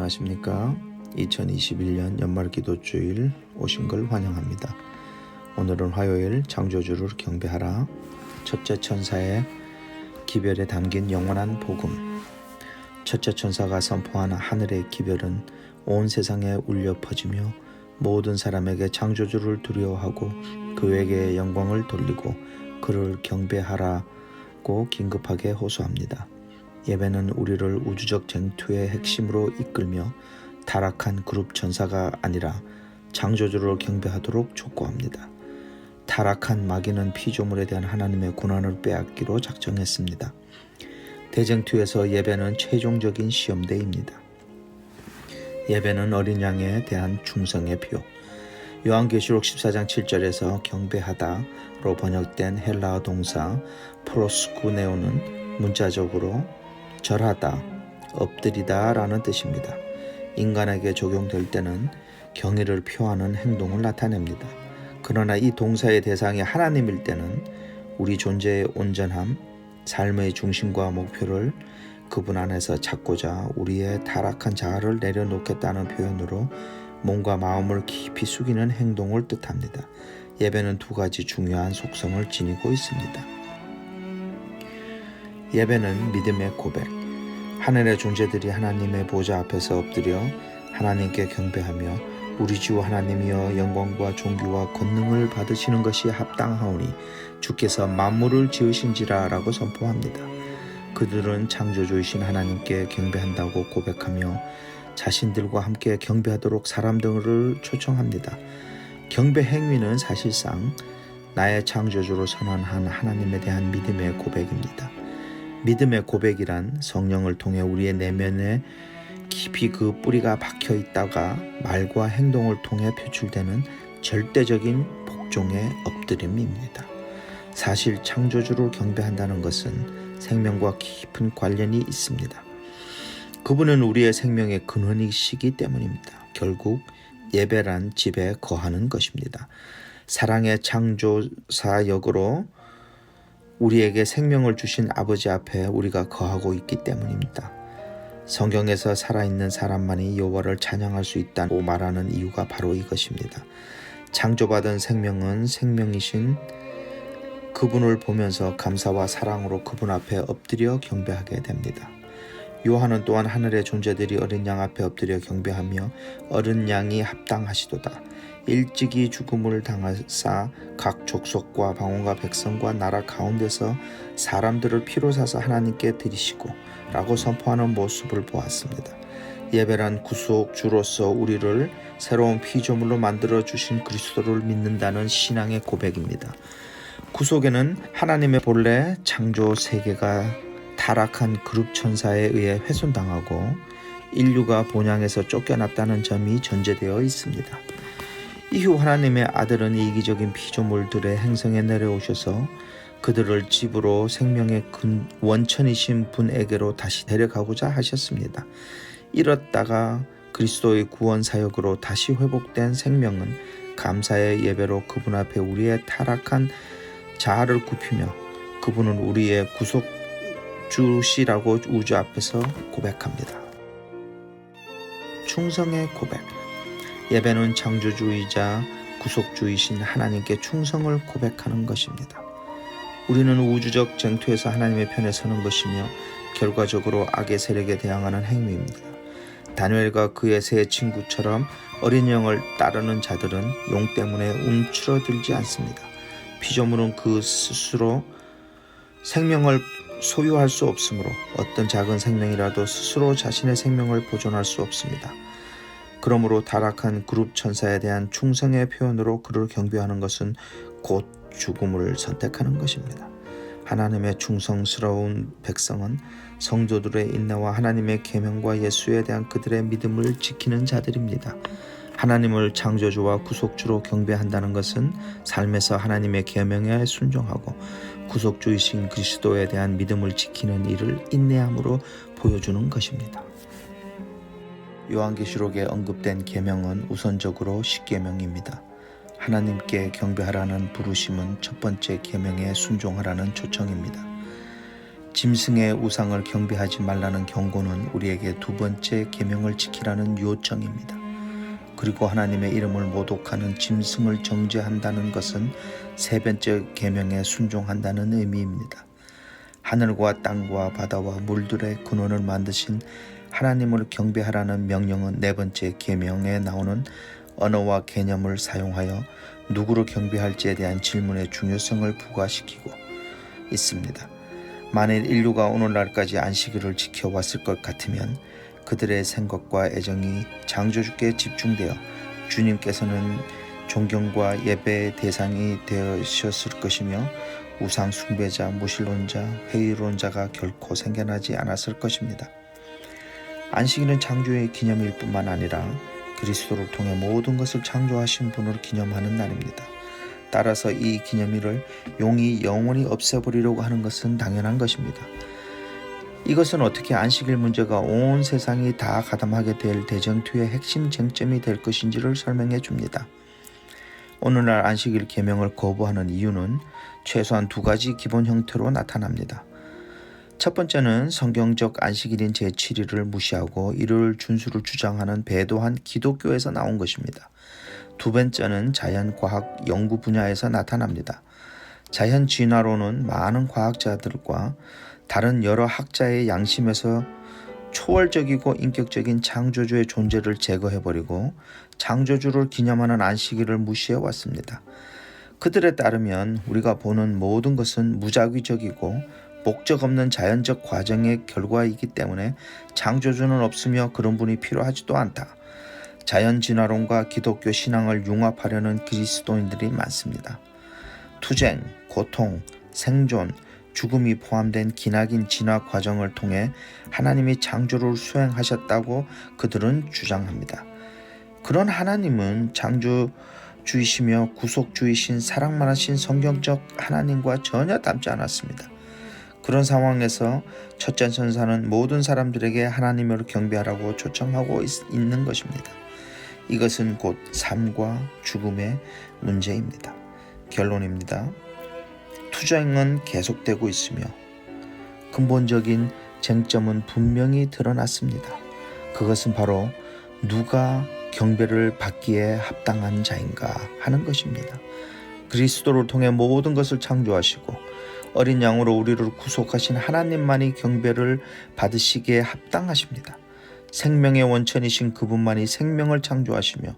안녕하십니까. 2021년 연말기도주일 오신 걸 환영합니다. 오늘은 화요일 창조주를 경배하라 첫째 천사의 기별에 담긴 영원한 복음. 첫째 천사가 선포한 하늘의 기별은 온 세상에 울려 퍼지며 모든 사람에게 창조주를 두려워하고 그에게 영광을 돌리고 그를 경배하라고 긴급하게 호소합니다. 예배는 우리를 우주적 쟁투의 핵심으로 이끌며 타락한 그룹 천사가 아니라 창조주를 경배하도록 촉구합니다. 타락한 마귀는 피조물에 대한 하나님의 고난을 빼앗기로 작정했습니다. 대쟁투에서 예배는 최종적인 시험대입니다. 예배는 어린 양에 대한 충성의 표. 요한계시록 14장 7절에서 경배하다로 번역된 헬라어 동사 프로스쿠네오는 문자적으로 절하다, 엎드리다 라는 뜻입니다. 인간에게 적용될 때는 경의를 표하는 행동을 나타냅니다. 그러나 이 동사의 대상이 하나님일 때는 우리 존재의 온전함, 삶의 중심과 목표를 그분 안에서 찾고자 우리의 타락한 자아를 내려놓겠다는 표현으로 몸과 마음을 깊이 숙이는 행동을 뜻합니다. 예배는 두 가지 중요한 속성을 지니고 있습니다. 예배는 믿음의 고백. 하늘의 존재들이 하나님의 보좌 앞에서 엎드려 하나님께 경배하며 우리 주 하나님이여 영광과 존귀와 권능을 받으시는 것이 합당하오니 주께서 만물을 지으신지라 라고 선포합니다. 그들은 창조주이신 하나님께 경배한다고 고백하며 자신들과 함께 경배하도록 사람들을 초청합니다. 경배 행위는 사실상 나의 창조주로 선언한 하나님에 대한 믿음의 고백입니다. 믿음의 고백이란 성령을 통해 우리의 내면에 깊이 그 뿌리가 박혀 있다가 말과 행동을 통해 표출되는 절대적인 복종의 엎드림입니다. 사실 창조주를 경배한다는 것은 생명과 깊은 관련이 있습니다. 그분은 우리의 생명의 근원이시기 때문입니다. 결국 예배란 집에 거하는 것입니다. 사랑의 창조사 역으로 우리에게 생명을 주신 아버지 앞에 우리가 거하고 있기 때문입니다. 성경에서 살아있는 사람만이 여호와를 찬양할 수 있다고 말하는 이유가 바로 이것입니다. 창조받은 생명은 생명이신 그분을 보면서 감사와 사랑으로 그분 앞에 엎드려 경배하게 됩니다. 요한은 또한 하늘의 존재들이 어린 양 앞에 엎드려 경배하며 어린 양이 합당하시도다. 일찍이 죽음을 당하사 각 족속과 방언과 백성과 나라 가운데서 사람들을 피로 사서 하나님께 드리시고 라고 선포하는 모습을 보았습니다. 예배란 구속주로서 우리를 새로운 피조물로 만들어 주신 그리스도를 믿는다는 신앙의 고백입니다. 구속에는 하나님의 본래 창조 세계가 타락한 그룹 천사에 의해 훼손당하고 인류가 본향에서 쫓겨났다는 점이 전제되어 있습니다. 이후 하나님의 아들은 이기적인 피조물들의 행성에 내려오셔서 그들을 집으로 생명의 원천이신 분에게로 다시 데려가고자 하셨습니다. 이렇다가 그리스도의 구원 사역으로 다시 회복된 생명은 감사의 예배로 그분 앞에 우리의 타락한 자아를 굽히며 그분은 우리의 구속주시라고 우주 앞에서 고백합니다. 충성의 고백. 예배는 창조주이자 구속주이신 하나님께 충성을 고백하는 것입니다. 우리는 우주적 쟁투에서 하나님의 편에 서는 것이며 결과적으로 악의 세력에 대항하는 행위입니다. 다니엘과 그의 세 친구처럼 어린 영을 따르는 자들은 용 때문에 움츠러들지 않습니다. 피조물은 그 스스로 생명을 소유할 수 없으므로 어떤 작은 생명이라도 스스로 자신의 생명을 보존할 수 없습니다. 그러므로 타락한 그룹 천사에 대한 충성의 표현으로 그를 경배하는 것은 곧 죽음을 선택하는 것입니다. 하나님의 충성스러운 백성은 성도들의 인내와 하나님의 계명과 예수에 대한 그들의 믿음을 지키는 자들입니다. 하나님을 창조주와 구속주로 경배한다는 것은 삶에서 하나님의 계명에 순종하고 구속주이신 그리스도에 대한 믿음을 지키는 일을 인내함으로 보여주는 것입니다. 요한계시록에 언급된 계명은 우선적으로 십계명입니다. 하나님께 경배하라는 부르심은 첫 번째 계명에 순종하라는 초청입니다. 짐승의 우상을 경배하지 말라는 경고는 우리에게 두 번째 계명을 지키라는 요청입니다. 그리고 하나님의 이름을 모독하는 짐승을 정죄한다는 것은 세 번째 계명에 순종한다는 의미입니다. 하늘과 땅과 바다와 물들의 근원을 만드신 하나님을 경배하라는 명령은 네 번째 계명에 나오는 언어와 개념을 사용하여 누구를 경배할지에 대한 질문의 중요성을 부과시키고 있습니다. 만일 인류가 오늘날까지 안식일을 지켜왔을 것 같으면 그들의 생각과 애정이 창조주께 집중되어 주님께서는 존경과 예배의 대상이 되셨을 것이며 우상 숭배자, 무신론자, 회의론자가 결코 생겨나지 않았을 것입니다. 안식일은 창조의 기념일 뿐만 아니라 그리스도를 통해 모든 것을 창조하신 분을 기념하는 날입니다. 따라서 이 기념일을 용이 영원히 없애버리려고 하는 것은 당연한 것입니다. 이것은 어떻게 안식일 문제가 온 세상이 다 가담하게 될 대쟁투의 핵심 쟁점이 될 것인지를 설명해 줍니다. 오늘날 안식일 계명을 거부하는 이유는 최소한 두 가지 기본 형태로 나타납니다. 첫 번째는 성경적 안식일인 제7일을 무시하고 이를 준수를 주장하는 배도한 기독교에서 나온 것입니다. 두 번째는 자연과학 연구 분야에서 나타납니다. 자연 진화론은 많은 과학자들과 다른 여러 학자의 양심에서 초월적이고 인격적인 창조주의 존재를 제거해버리고 창조주를 기념하는 안식일을 무시해왔습니다. 그들에 따르면 우리가 보는 모든 것은 무작위적이고 목적 없는 자연적 과정의 결과이기 때문에 창조주는 없으며 그런 분이 필요하지도 않다. 자연 진화론과 기독교 신앙을 융합하려는 그리스도인들이 많습니다. 투쟁, 고통, 생존, 죽음이 포함된 기나긴 진화 과정을 통해 하나님이 창조를 수행하셨다고 그들은 주장합니다. 그런 하나님은 창조주이시며 구속주이신 사랑만 하신 성경적 하나님과 전혀 닮지 않았습니다. 그런 상황에서 첫째 천사는 모든 사람들에게 하나님을 경배하라고 초청하고 있는 것입니다. 이것은 곧 삶과 죽음의 문제입니다. 결론입니다. 투쟁은 계속되고 있으며 근본적인 쟁점은 분명히 드러났습니다. 그것은 바로 누가 경배를 받기에 합당한 자인가 하는 것입니다. 그리스도를 통해 모든 것을 창조하시고 어린 양으로 우리를 구속하신 하나님만이 경배를 받으시기에 합당하십니다. 생명의 원천이신 그분만이 생명을 창조하시며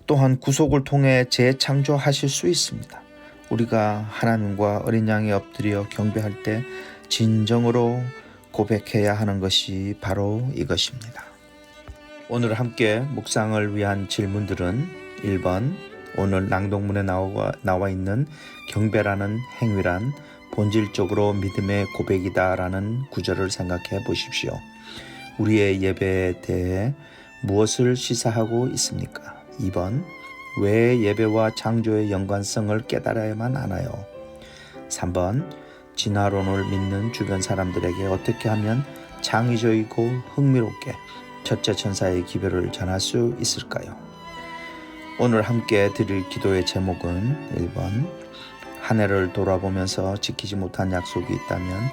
또한 구속을 통해 재창조하실 수 있습니다. 우리가 하나님과 어린 양에 엎드려 경배할 때 진정으로 고백해야 하는 것이 바로 이것입니다. 오늘 함께 묵상을 위한 질문들은 1번 오늘 낭독문에 나와 있는 경배라는 행위란 본질적으로 믿음의 고백이다 라는 구절을 생각해 보십시오. 우리의 예배에 대해 무엇을 시사하고 있습니까? 2번 왜 예배와 창조의 연관성을 깨달아야만 하나요? 3번 진화론을 믿는 주변 사람들에게 어떻게 하면 창의적이고 흥미롭게 첫째 천사의 기별을 전할 수 있을까요? 오늘 함께 드릴 기도의 제목은 1번 한 해를 돌아보면서 지키지 못한 약속이 있다면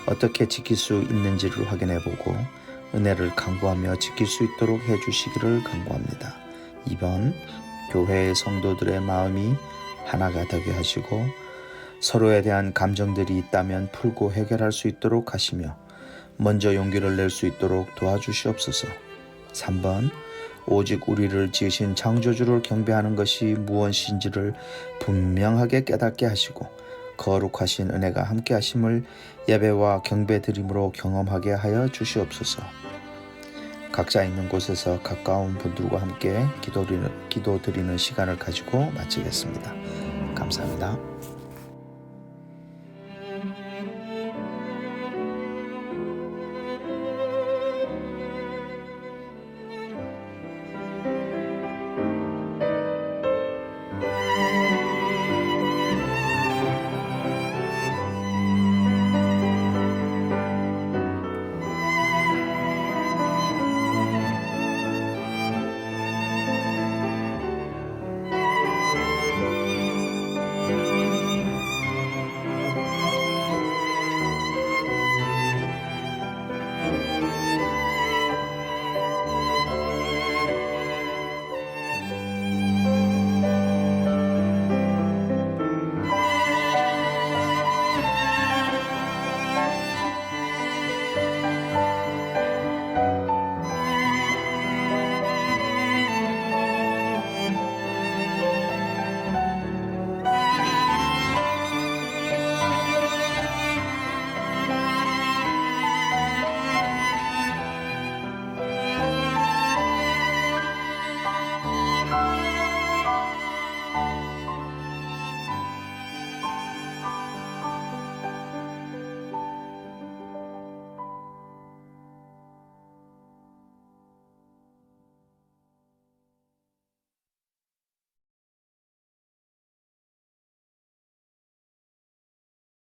어떻게 지킬 수 있는지를 확인해보고 은혜를 간구하며 지킬 수 있도록 해주시기를 간구합니다. 2번 교회의 성도들의 마음이 하나가 되게 하시고 서로에 대한 감정들이 있다면 풀고 해결할 수 있도록 하시며 먼저 용기를 낼 수 있도록 도와주시옵소서. 3번 오직 우리를 지으신 창조주를 경배하는 것이 무엇인지를 분명하게 깨닫게 하시고 거룩하신 은혜가 함께 하심을 예배와 경배 드림으로 경험하게 하여 주시옵소서. 각자 있는 곳에서 가까운 분들과 함께 기도 드리는 시간을 가지고 마치겠습니다. 감사합니다.